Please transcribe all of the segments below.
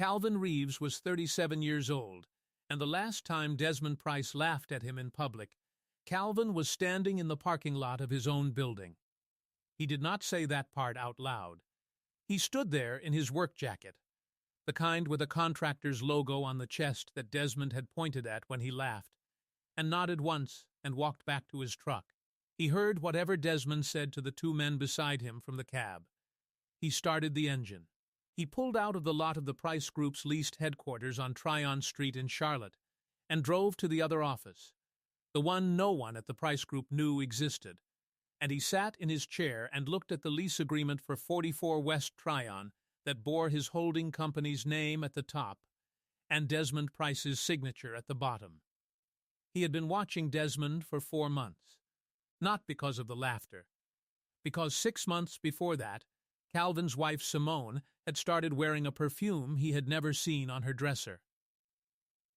Calvin Reeves was 37 years old, and the last time Desmond Price laughed at him in public, Calvin was standing in the parking lot of his own building. He did not say that part out loud. He stood there in his work jacket, the kind with a contractor's logo on the chest that Desmond had pointed at when he laughed, and nodded once and walked back to his truck. He heard whatever Desmond said to the two men beside him from the cab. He started the engine. He pulled out of the lot of the Price Group's leased headquarters on Tryon Street in Charlotte and drove to the other office, the one no one at the Price Group knew existed, and he sat in his chair and looked at the lease agreement for 44 West Tryon that bore his holding company's name at the top and Desmond Price's signature at the bottom. He had been watching Desmond for 4 months, not because of the laughter, because 6 months before that, Calvin's wife Simone had started wearing a perfume he had never seen on her dresser.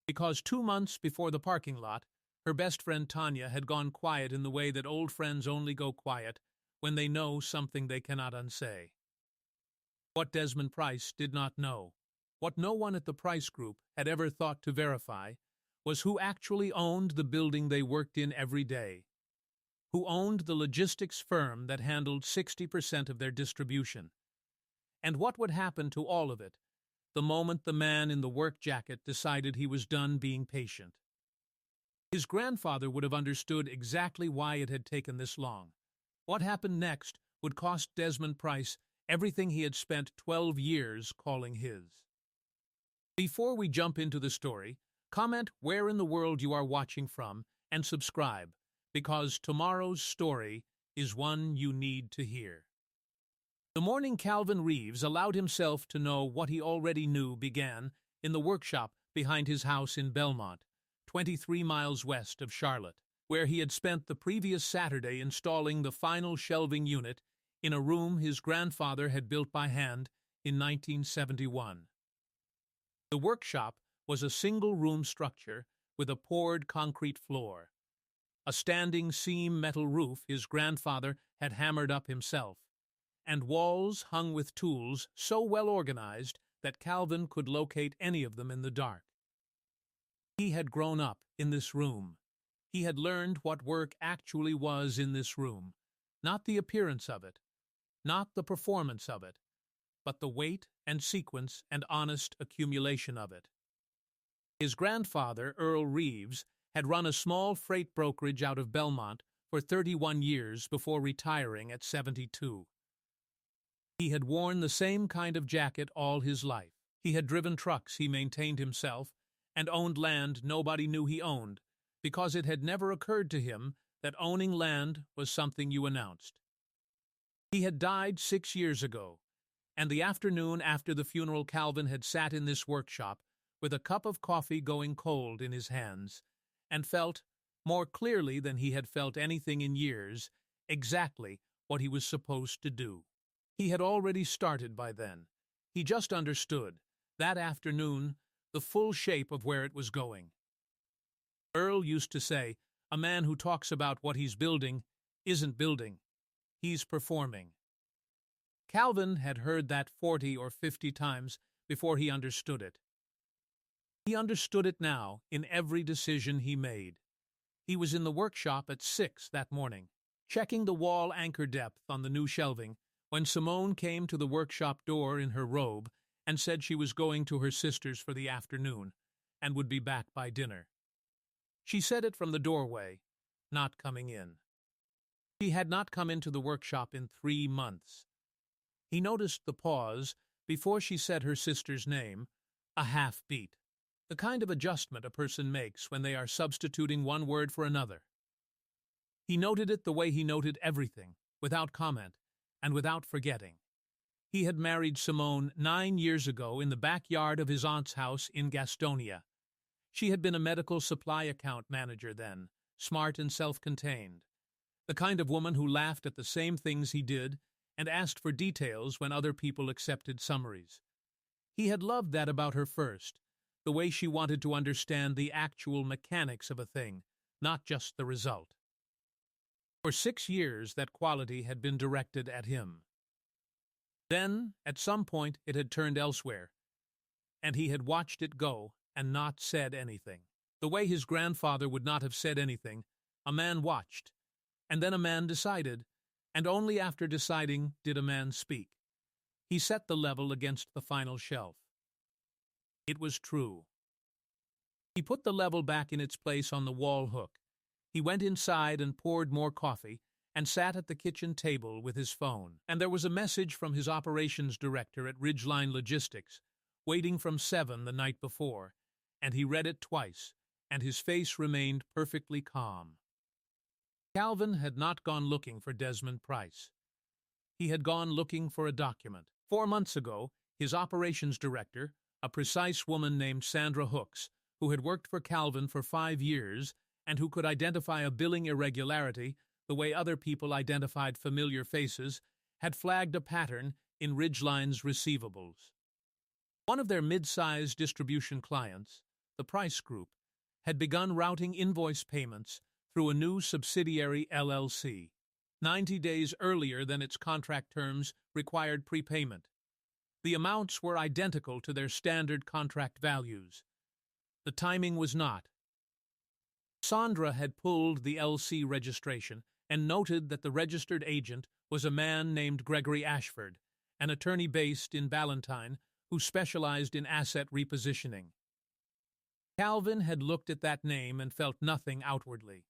Because 2 months before the parking lot, her best friend Tanya had gone quiet in the way that old friends only go quiet when they know something they cannot unsay. What Desmond Price did not know, what no one at the Price Group had ever thought to verify, was who actually owned the building they worked in every day, who owned the logistics firm that handled 60% of their distribution, and what would happen to all of it the moment the man in the work jacket decided he was done being patient. His grandfather would have understood exactly why it had taken this long. What happened next would cost Desmond Price everything he had spent 12 years calling his. Before we jump into the story, comment where in the world you are watching from and subscribe, because tomorrow's story is one you need to hear. The morning Calvin Reeves allowed himself to know what he already knew began in the workshop behind his house in Belmont, 23 miles west of Charlotte, where he had spent the previous Saturday installing the final shelving unit in a room his grandfather had built by hand in 1971. The workshop was a single-room structure with a poured concrete floor, a standing seam metal roof his grandfather had hammered up himself, and walls hung with tools so well organized that Calvin could locate any of them in the dark. He had grown up in this room. He had learned what work actually was in this room, not the appearance of it, not the performance of it, but the weight and sequence and honest accumulation of it. His grandfather, Earl Reeves, had run a small freight brokerage out of Belmont for 31 years before retiring at 72. He had worn the same kind of jacket all his life. He had driven trucks he maintained himself and owned land nobody knew he owned, because it had never occurred to him that owning land was something you announced. He had died 6 years ago, and the afternoon after the funeral Calvin had sat in this workshop with a cup of coffee going cold in his hands, and felt, more clearly than he had felt anything in years, exactly what he was supposed to do. He had already started by then. He just understood, that afternoon, the full shape of where it was going. Earl used to say, a man who talks about what he's building isn't building, he's performing. Calvin had heard that 40 or 50 times before he understood it. He understood it now in every decision he made. He was in the workshop at 6 that morning, checking the wall anchor depth on the new shelving, when Simone came to the workshop door in her robe and said she was going to her sister's for the afternoon and would be back by dinner. She said it from the doorway, not coming in. He had not come into the workshop in 3 months. He noticed the pause before she said her sister's name, a half-beat, the kind of adjustment a person makes when they are substituting one word for another. He noted it the way he noted everything, without comment, and without forgetting. He had married Simone 9 years ago in the backyard of his aunt's house in Gastonia. She had been a medical supply account manager then, smart and self-contained, the kind of woman who laughed at the same things he did and asked for details when other people accepted summaries. He had loved that about her first, the way she wanted to understand the actual mechanics of a thing, not just the result. For 6 years that quality had been directed at him. Then, at some point, it had turned elsewhere, and he had watched it go and not said anything. The way his grandfather would not have said anything, a man watched, and then a man decided, and only after deciding did a man speak. He set the level against the final shelf. It was true. He put the level back in its place on the wall hook. He went inside and poured more coffee and sat at the kitchen table with his phone. And there was a message from his operations director at Ridgeline Logistics, waiting from 7 the night before, and he read it twice, and his face remained perfectly calm. Calvin had not gone looking for Desmond Price. He had gone looking for a document. 4 months ago, his operations director, a precise woman named Sandra Hooks, who had worked for Calvin for 5 years and who could identify a billing irregularity the way other people identified familiar faces, had flagged a pattern in Ridgeline's receivables. One of their mid-sized distribution clients, the Price Group, had begun routing invoice payments through a new subsidiary LLC, 90 days earlier than its contract terms required prepayment. The amounts were identical to their standard contract values. The timing was not. Sandra had pulled the LC registration and noted that the registered agent was a man named Gregory Ashford, an attorney based in Ballantyne who specialized in asset repositioning. Calvin had looked at that name and felt nothing outwardly.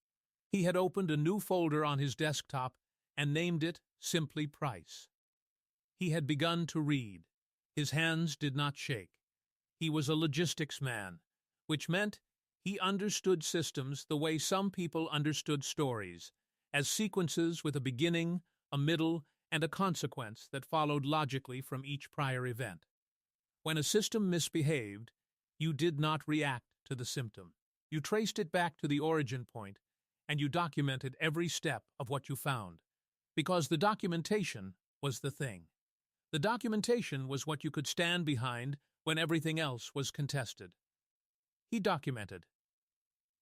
He had opened a new folder on his desktop and named it simply Price. He had begun to read. His hands did not shake. He was a logistics man, which meant he understood systems the way some people understood stories, as sequences with a beginning, a middle, and a consequence that followed logically from each prior event. When a system misbehaved, you did not react to the symptom. You traced it back to the origin point, and you documented every step of what you found, because the documentation was the thing. The documentation was what you could stand behind when everything else was contested. He documented.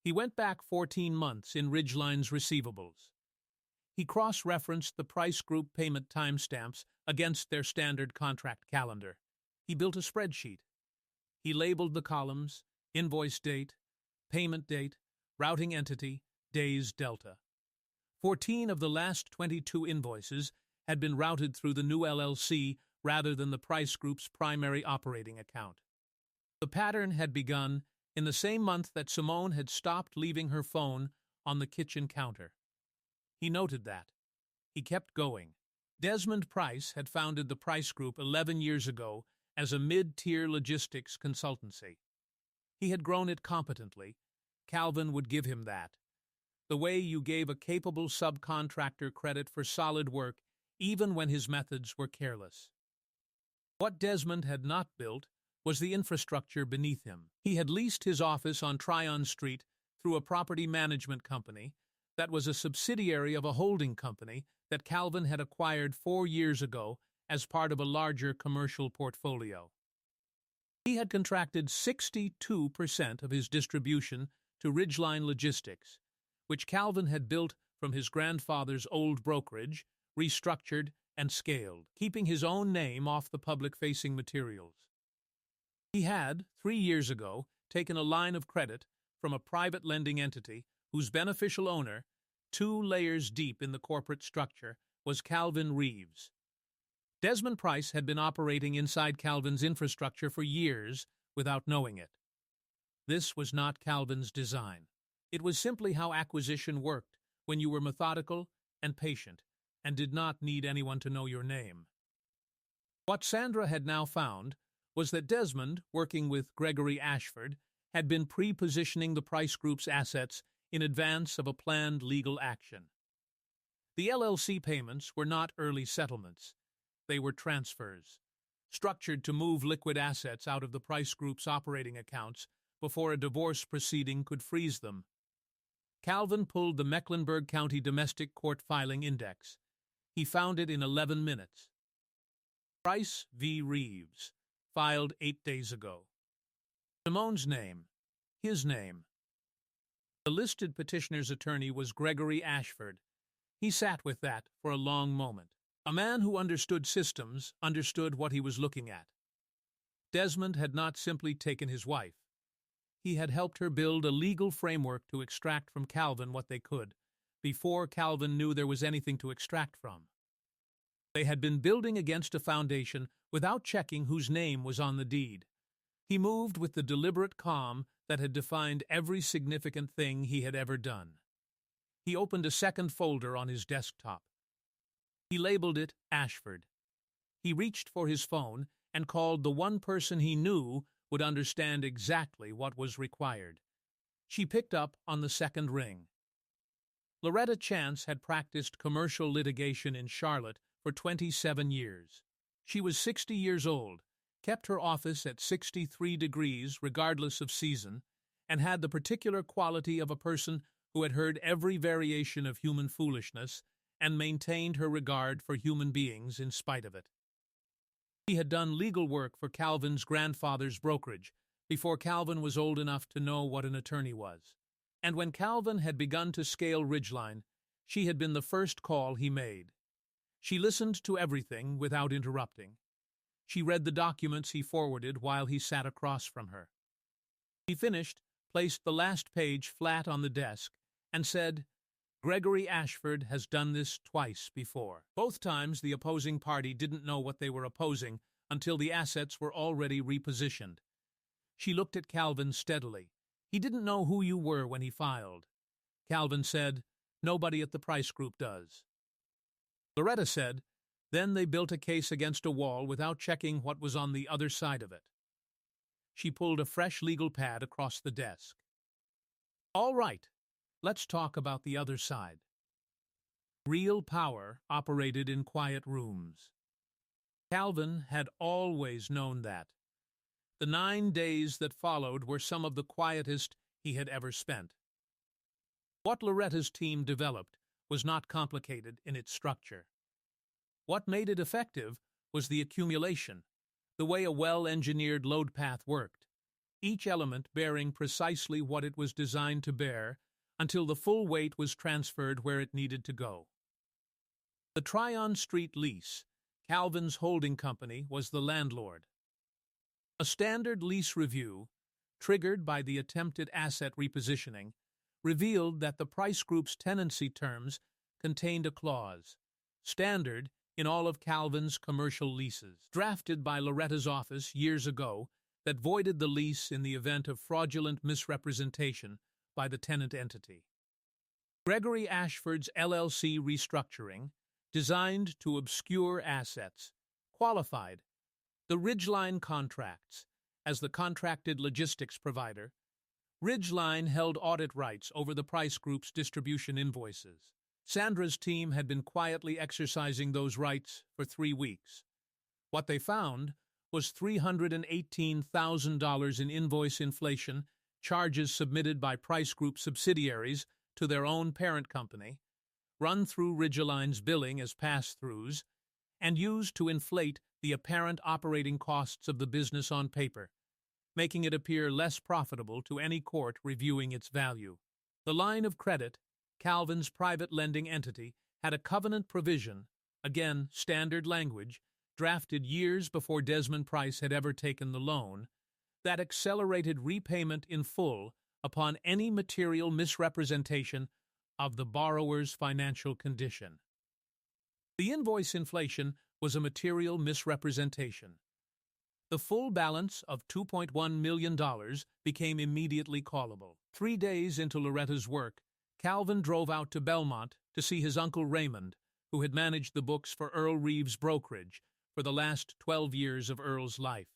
He went back 14 months in Ridgeline's receivables. He cross-referenced the Price Group payment timestamps against their standard contract calendar. He built a spreadsheet. He labeled the columns, invoice date, payment date, routing entity, days delta. 14 of the last 22 invoices had been routed through the new LLC rather than the Price Group's primary operating account. The pattern had begun in the same month that Simone had stopped leaving her phone on the kitchen counter. He noted that. He kept going. Desmond Price had founded the Price Group 11 years ago as a mid-tier logistics consultancy. He had grown it competently. Calvin would give him that. The way you gave a capable subcontractor credit for solid work even when his methods were careless. What Desmond had not built was the infrastructure beneath him. He had leased his office on Tryon Street through a property management company that was a subsidiary of a holding company that Calvin had acquired 4 years ago as part of a larger commercial portfolio. He had contracted 62% of his distribution to Ridgeline Logistics, which Calvin had built from his grandfather's old brokerage, restructured and scaled, keeping his own name off the public-facing materials. He had, 3 years ago, taken a line of credit from a private lending entity whose beneficial owner, 2 layers deep in the corporate structure, was Calvin Reeves. Desmond Price had been operating inside Calvin's infrastructure for years without knowing it. This was not Calvin's design. It was simply how acquisition worked when you were methodical and patient and did not need anyone to know your name. What Sandra had now found was that Desmond, working with Gregory Ashford, had been pre-positioning the Price Group's assets in advance of a planned legal action. The LLC payments were not early settlements. They were transfers, structured to move liquid assets out of the Price Group's operating accounts before a divorce proceeding could freeze them. Calvin pulled the Mecklenburg County Domestic Court Filing Index. He found it in 11 minutes. Price v. Reeves, filed 8 days ago. Simone's name, his name. The listed petitioner's attorney was Gregory Ashford. He sat with that for a long moment. A man who understood systems understood what he was looking at. Desmond had not simply taken his wife. He had helped her build a legal framework to extract from Calvin what they could, before Calvin knew there was anything to extract from. They had been building against a foundation without checking whose name was on the deed. He moved with the deliberate calm that had defined every significant thing he had ever done. He opened a second folder on his desktop. He labeled it Ashford. He reached for his phone and called the one person he knew would understand exactly what was required. She picked up on the second ring. Loretta Chance had practiced commercial litigation in Charlotte for 27 years. She was 60 years old, kept her office at 63 degrees regardless of season, and had the particular quality of a person who had heard every variation of human foolishness and maintained her regard for human beings in spite of it. He had done legal work for Calvin's grandfather's brokerage before Calvin was old enough to know what an attorney was. And when Calvin had begun to scale Ridgeline, she had been the first call he made. She listened to everything without interrupting. She read the documents he forwarded while he sat across from her. He finished, placed the last page flat on the desk, and said, "Gregory Ashford has done this twice before. Both times the opposing party didn't know what they were opposing until the assets were already repositioned." She looked at Calvin steadily. "He didn't know who you were when he filed." Calvin said, "Nobody at the Price Group does." Loretta said, "Then they built a case against a wall without checking what was on the other side of it." She pulled a fresh legal pad across the desk. "All right, let's talk about the other side." Real power operated in quiet rooms. Calvin had always known that. The 9 days that followed were some of the quietest he had ever spent. What Loretta's team developed was not complicated in its structure. What made it effective was the accumulation, the way a well-engineered load path worked, each element bearing precisely what it was designed to bear until the full weight was transferred where it needed to go. The Tryon Street lease, Calvin's holding company, was the landlord. A standard lease review, triggered by the attempted asset repositioning, revealed that the Price Group's tenancy terms contained a clause, standard in all of Calvin's commercial leases, drafted by Loretta's office years ago, that voided the lease in the event of fraudulent misrepresentation by the tenant entity. Gregory Ashford's LLC restructuring, designed to obscure assets, qualified the Ridgeline contracts as the contracted logistics provider. Ridgeline held audit rights over the Price Group's distribution invoices. Sandra's team had been quietly exercising those rights for 3 weeks. What they found was $318,000 in invoice inflation, charges submitted by Price Group subsidiaries to their own parent company, run through Ridgeline's billing as pass-throughs, and used to inflate the apparent operating costs of the business on paper, making it appear less profitable to any court reviewing its value. The line of credit, Calvin's private lending entity, had a covenant provision, again standard language, drafted years before Desmond Price had ever taken the loan, that accelerated repayment in full upon any material misrepresentation of the borrower's financial condition. The invoice inflation was a material misrepresentation. The full balance of $2.1 million became immediately callable. 3 days into Loretta's work, Calvin drove out to Belmont to see his uncle Raymond, who had managed the books for Earl Reeves' brokerage for the last 12 years of Earl's life.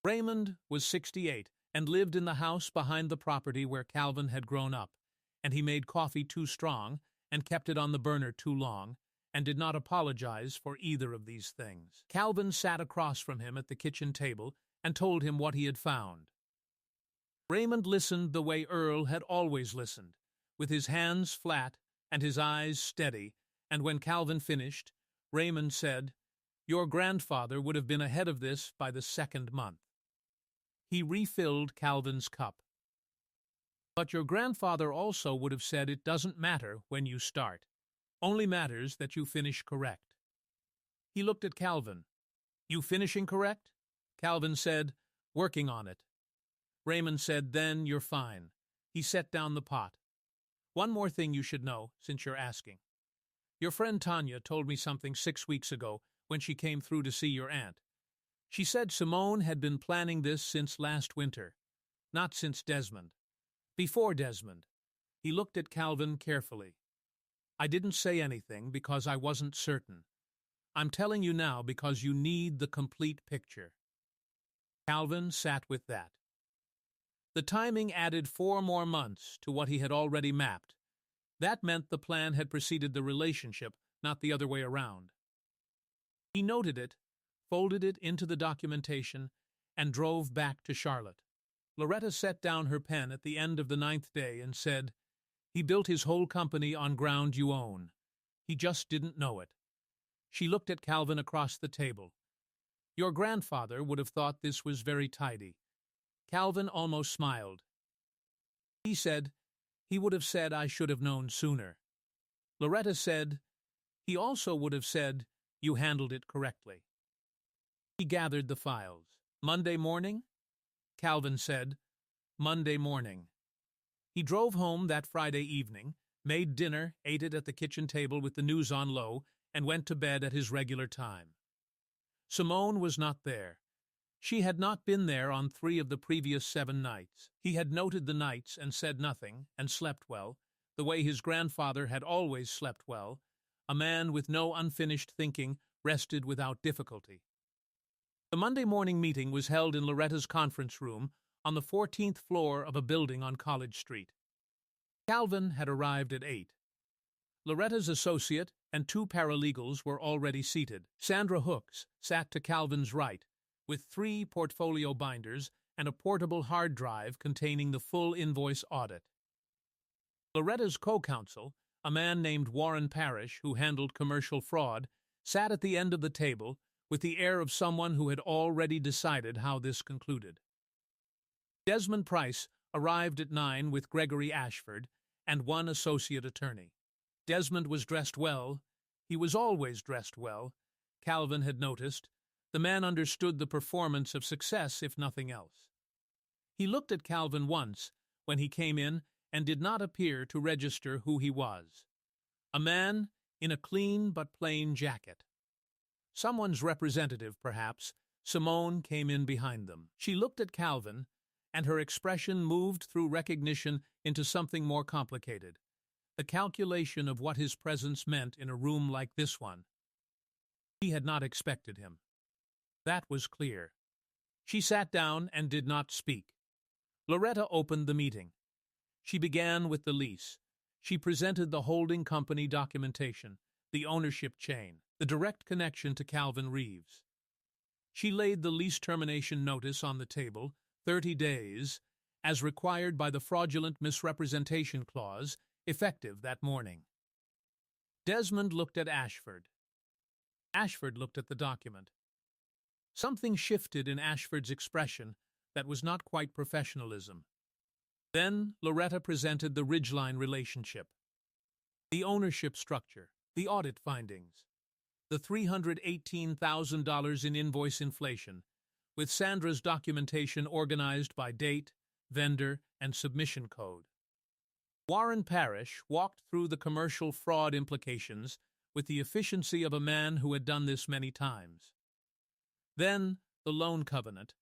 Raymond was 68 and lived in the house behind the property where Calvin had grown up, and he made coffee too strong and kept it on the burner too long, and did not apologize for either of these things. Calvin sat across from him at the kitchen table and told him what he had found. Raymond listened the way Earl had always listened, with his hands flat and his eyes steady, and when Calvin finished, Raymond said, "Your grandfather would have been ahead of this by the 2nd month." He refilled Calvin's cup. "But your grandfather also would have said it doesn't matter when you start. Only matters that you finish correct." He looked at Calvin. "You finishing correct?" Calvin said, "Working on it." Raymond said, "Then you're fine." He set down the pot. "One more thing you should know, since you're asking. Your friend Tanya told me something 6 weeks ago when she came through to see your aunt. She said Simone had been planning this since last winter. Not since Desmond. Before Desmond." He looked at Calvin carefully. "I didn't say anything because I wasn't certain. I'm telling you now because you need the complete picture." Calvin sat with that. The timing added 4 more months to what he had already mapped. That meant the plan had preceded the relationship, not the other way around. He noted it, folded it into the documentation, and drove back to Charlotte. Loretta set down her pen at the end of the 9th day and said, "He built his whole company on ground you own. He just didn't know it." She looked at Calvin across the table. "Your grandfather would have thought this was very tidy." Calvin almost smiled. He said, "He would have said I should have known sooner." Loretta said, "He also would have said you handled it correctly." He gathered the files. "Monday morning?" Calvin said, "Monday morning." He drove home that Friday evening, made dinner, ate it at the kitchen table with the news on low, and went to bed at his regular time. Simone was not there. She had not been there on 3 of the previous 7 nights. He had noted the nights and said nothing, and slept well, the way his grandfather had always slept well. A man with no unfinished thinking rested without difficulty. The Monday morning meeting was held in Loretta's conference room on the 14th floor of a building on College Street. Calvin had arrived at 8. Loretta's associate and 2 paralegals were already seated. Sandra Hooks sat to Calvin's right, with 3 portfolio binders and a portable hard drive containing the full invoice audit. Loretta's co-counsel, a man named Warren Parrish, who handled commercial fraud, sat at the end of the table with the air of someone who had already decided how this concluded. Desmond Price arrived at 9 with Gregory Ashford and 1 associate attorney. Desmond was dressed well. He was always dressed well, Calvin had noticed. The man understood the performance of success, if nothing else. He looked at Calvin once when he came in and did not appear to register who he was. A man in a clean but plain jacket. Someone's representative, perhaps. Simone came in behind them. She looked at Calvin, and her expression moved through recognition into something more complicated. The calculation of what his presence meant in a room like this one. He had not expected him. That was clear. She sat down and did not speak. Loretta opened the meeting. She began with the lease. She presented the holding company documentation, the ownership chain, the direct connection to Calvin Reeves. She laid the lease termination notice on the table, 30 days, as required by the fraudulent misrepresentation clause, effective that morning. Desmond looked at Ashford. Ashford looked at the document. Something shifted in Ashford's expression that was not quite professionalism. Then Loretta presented the Ridgeline relationship, the ownership structure, the audit findings, the $318,000 in invoice inflation, with Sandra's documentation organized by date, vendor, and submission code. Warren Parrish walked through the commercial fraud implications with the efficiency of a man who had done this many times. Then the loan covenant,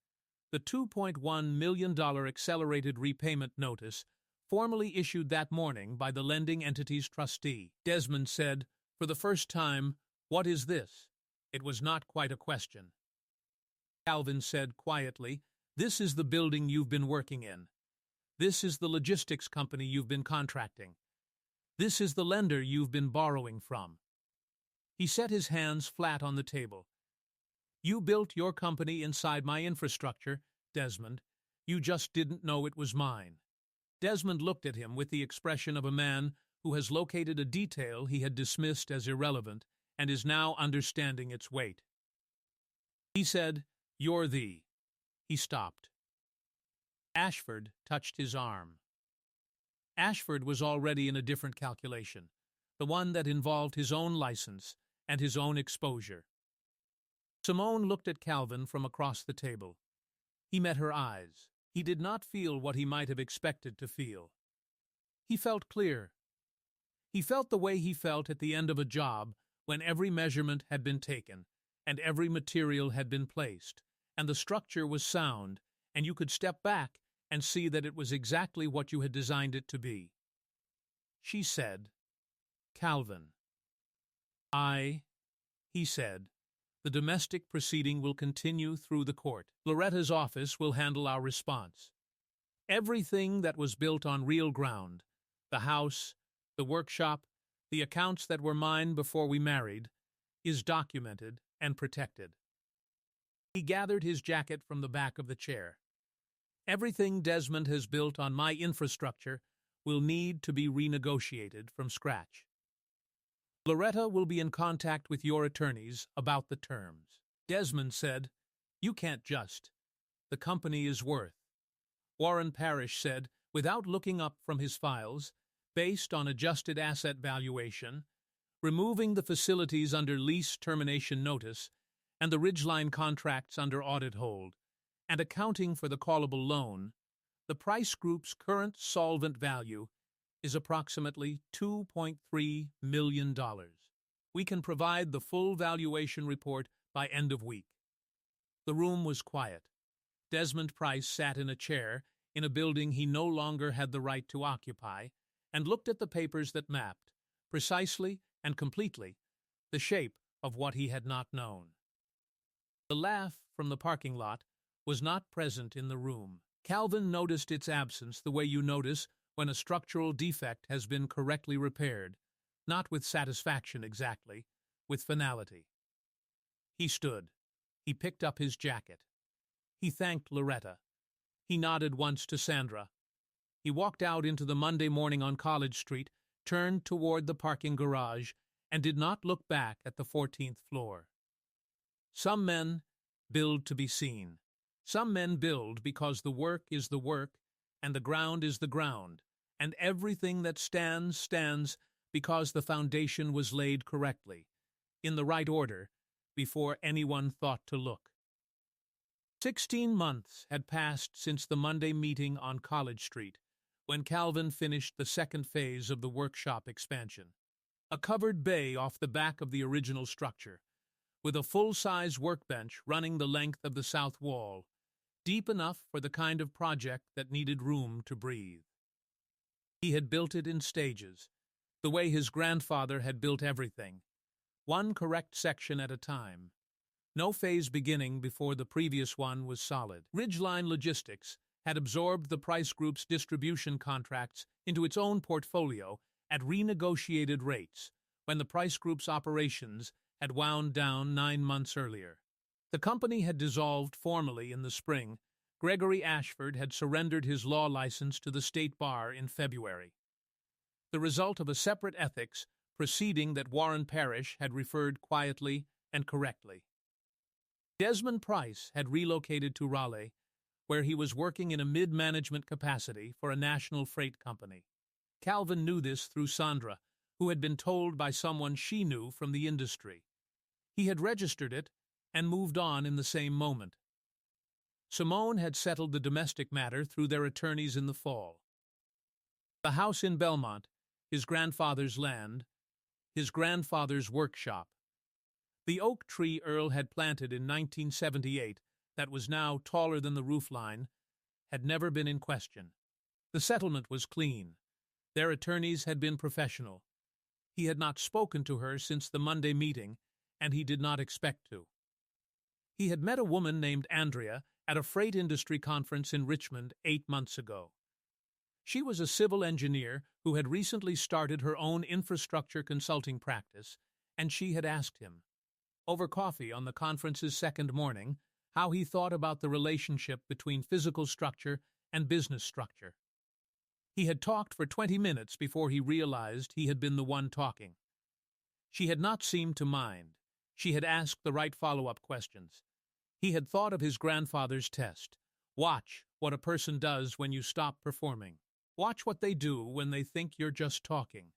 the $2.1 million accelerated repayment notice formally issued that morning by the lending entity's trustee. Desmond said, for the first time, "What is this?" It was not quite a question. Calvin said quietly, "This is the building you've been working in. This is the logistics company you've been contracting. This is the lender you've been borrowing from." He set his hands flat on the table. "You built your company inside my infrastructure, Desmond. You just didn't know it was mine." Desmond looked at him with the expression of a man who has located a detail he had dismissed as irrelevant and is now understanding its weight. He said, "You're the—" He stopped. Ashford touched his arm. Ashford was already in a different calculation, the one that involved his own license and his own exposure. Simone looked at Calvin from across the table. He met her eyes. He did not feel what he might have expected to feel. He felt clear. He felt the way he felt at the end of a job when every measurement had been taken, and every material had been placed, and the structure was sound, and you could step back and see that it was exactly what you had designed it to be. She said, "Calvin." He said, "The domestic proceeding will continue through the court. Loretta's office will handle our response. Everything that was built on real ground, the house, the workshop, the accounts that were mine before we married, is documented and protected." He gathered his jacket from the back of the chair. "Everything Desmond has built on my infrastructure will need to be renegotiated from scratch. Loretta will be in contact with your attorneys about the terms." Desmond said, "You can't just. The company is worth." Warren Parrish said, without looking up from his files, "Based on adjusted asset valuation, removing the facilities under lease termination notice and the Ridgeline contracts under audit hold, and accounting for the callable loan, the Price Group's current solvent value is approximately $2.3 million. We can provide the full valuation report by end of week." The room was quiet. Desmond Price sat in a chair in a building he no longer had the right to occupy and looked at the papers that mapped, precisely and completely, the shape of what he had not known. The laugh from the parking lot was not present in the room. Calvin noticed its absence the way you notice when a structural defect has been correctly repaired, not with satisfaction exactly, with finality. He stood. He picked up his jacket. He thanked Loretta. He nodded once to Sandra. He walked out into the Monday morning on College Street, turned toward the parking garage, and did not look back at the 14th floor. Some men build to be seen. Some men build because the work is the work, and the ground is the ground, and everything that stands, stands because the foundation was laid correctly, in the right order, before anyone thought to look. 16 months had passed since the Monday meeting on College Street, when Calvin finished the second phase of the workshop expansion. A covered bay off the back of the original structure, with a full-size workbench running the length of the south wall, deep enough for the kind of project that needed room to breathe. He had built it in stages, the way his grandfather had built everything, one correct section at a time. No phase beginning before the previous one was solid. Ridgeline Logistics had absorbed the Price Group's distribution contracts into its own portfolio at renegotiated rates, when the Price Group's operations had wound down 9 months earlier. The company had dissolved formally in the spring. Gregory Ashford had surrendered his law license to the state bar in February, the result of a separate ethics proceeding that Warren Parrish had referred quietly and correctly. Desmond Price had relocated to Raleigh, where he was working in a mid-management capacity for a national freight company. Calvin knew this through Sandra, who had been told by someone she knew from the industry. He had registered it and moved on in the same moment. Simone had settled the domestic matter through their attorneys in the fall. The house in Belmont, his grandfather's land, his grandfather's workshop. The oak tree Earl had planted in 1978, that was now taller than the roofline, had never been in question. The settlement was clean. Their attorneys had been professional. He had not spoken to her since the Monday meeting, and he did not expect to. He had met a woman named Andrea at a freight industry conference in Richmond 8 months ago. She was a civil engineer who had recently started her own infrastructure consulting practice, and she had asked him, over coffee on the conference's second morning, how he thought about the relationship between physical structure and business structure. He had talked for 20 minutes before he realized he had been the one talking. She had not seemed to mind. She had asked the right follow-up questions. He had thought of his grandfather's test. Watch what a person does when you stop performing. Watch what they do when they think you're just talking.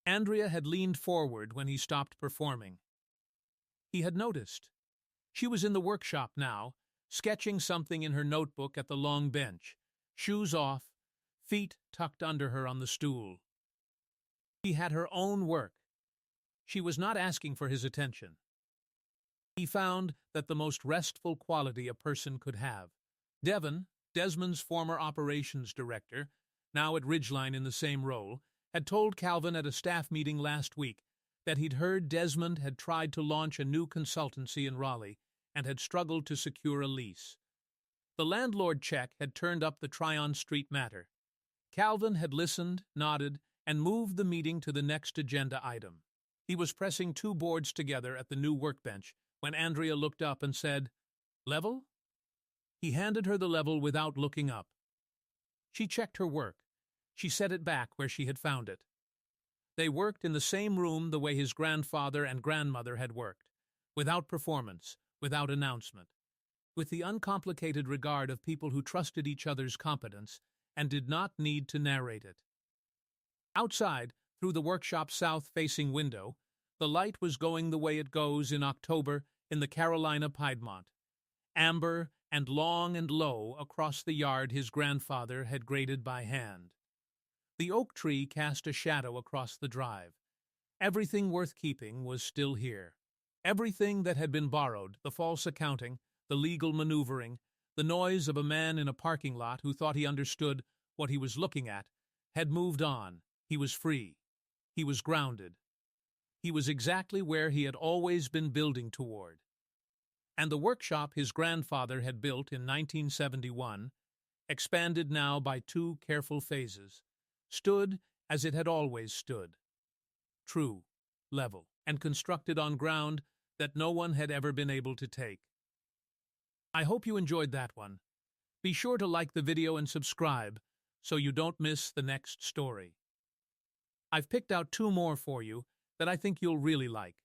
Andrea had leaned forward when he stopped performing. He had noticed. She was in the workshop now, sketching something in her notebook at the long bench, shoes off, feet tucked under her on the stool. She had her own work. She was not asking for his attention. He found that the most restful quality a person could have. Devon, Desmond's former operations director, now at Ridgeline in the same role, had told Calvin at a staff meeting last week that he'd heard Desmond had tried to launch a new consultancy in Raleigh and had struggled to secure a lease. The landlord check had turned up the Tryon Street matter. Calvin had listened, nodded, and moved the meeting to the next agenda item. He was pressing two boards together at the new workbench when Andrea looked up and said, "Level?" He handed her the level without looking up. She checked her work. She set it back where she had found it. They worked in the same room the way his grandfather and grandmother had worked, without performance, without announcement, with the uncomplicated regard of people who trusted each other's competence and did not need to narrate it. Outside, through the workshop's south-facing window, the light was going the way it goes in October in the Carolina Piedmont, amber and long and low across the yard his grandfather had graded by hand. The oak tree cast a shadow across the drive. Everything worth keeping was still here. Everything that had been borrowed, the false accounting, the legal maneuvering, the noise of a man in a parking lot who thought he understood what he was looking at, had moved on. He was free. He was grounded. He was exactly where he had always been building toward. And the workshop his grandfather had built in 1971, expanded now by two careful phases, stood as it had always stood, true, level, and constructed on ground that no one had ever been able to take. I hope you enjoyed that one. Be sure to like the video and subscribe so you don't miss the next story. I've picked out two more for you that I think you'll really like.